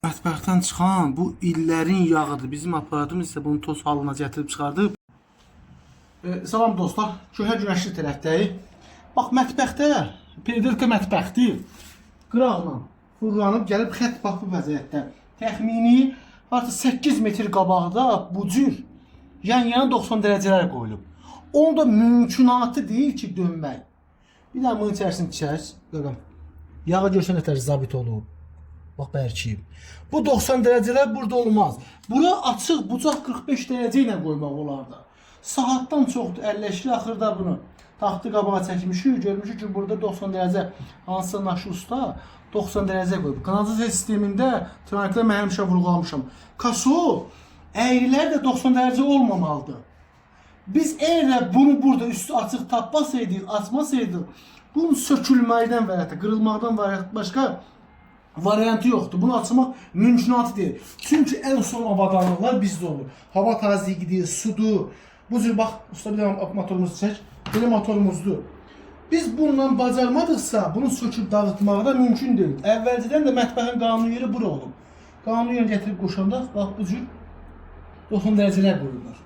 Mətbəxdən çıxan bu illərin yağıdır. Bizim aparatımız isə bunu toz halına gətirib çıxardıb. Salam dostlar, köhə günəşli tərəfdəyik. Bax, mətbəxdə, Predelka mətbəxdir. Qıraqla fırlanıb gəlib xət bax bu vəziyyətdə. Təxmini artıq 8 metr qabaqda bu cür yan-yana 90 dərəcələr qoyulub. Onun da mümkünatı deyil ki, dönmək. Bir daha bunun içərisini çək. Görəm. Yağı görsən nətər zabit olub. Bax, bərkiyib. Bu 90 dərəcələr burada olmaz. Bura açıq bucaq 45 dərəcə ilə qoymaq olardı. Saatdan çoxdur, əlləşli axırda bunu taxtı qabağa çəkmişik. Görmüşük ki, burada 90 dərəcə hansısa naşı usta 90 dərəcə qoyub. Kanalizasiya sistemində tırnaqla mən həmişə vurğulamışam. Kaso əyrilər də 90 dərəcə olmamalıdır. Biz əgər bunu burada üstü açıq tapmasaydıq, açmasaydıq, bunun sökülməkdən və ya qırılmaqdan başqa variantı yoxdur. Bunu açmaq mümkünatı deyil. Çünki ən son avadanlıqlar bizdə olur. Hava tazeliğidir, sudur. Bu cür bax, usta bir dənə motorumuzu çək. Belə motorumuzdur. Biz bununla bacarmadıqsa, bunu söküb dağıtmağı da mümkün deyil. Əvvəlcədən də mətbəxin qanun yeri bura olub. Qanun yeri gətirib qoşanda, bax bu cür 90 dərəcələr qoyurlar.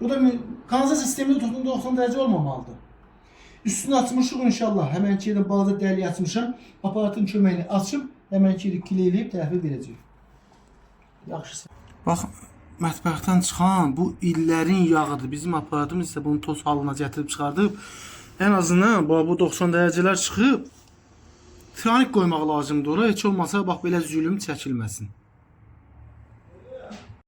Bu da kanalizasiya sistemində 90 dərəcə olmamalıdır. Üstünü açmışıq inşallah. Həmənki yerdən balaca dəlik açmışam. Aparatın köməyini açıb, həmənki yeri kileləyib təhvil verəcəyik. Yaxşısı. Bax, mətbəxdən çıxan bu illərin yağıdır. Bizim aparatımız isə bunu toz halına gətirib çıxardıb. Ən azından bu 90 dərəcələr çıxıb. Tranik qoymaq lazımdır ora. Heç olmasa bax belə zülüm çəkilməsin.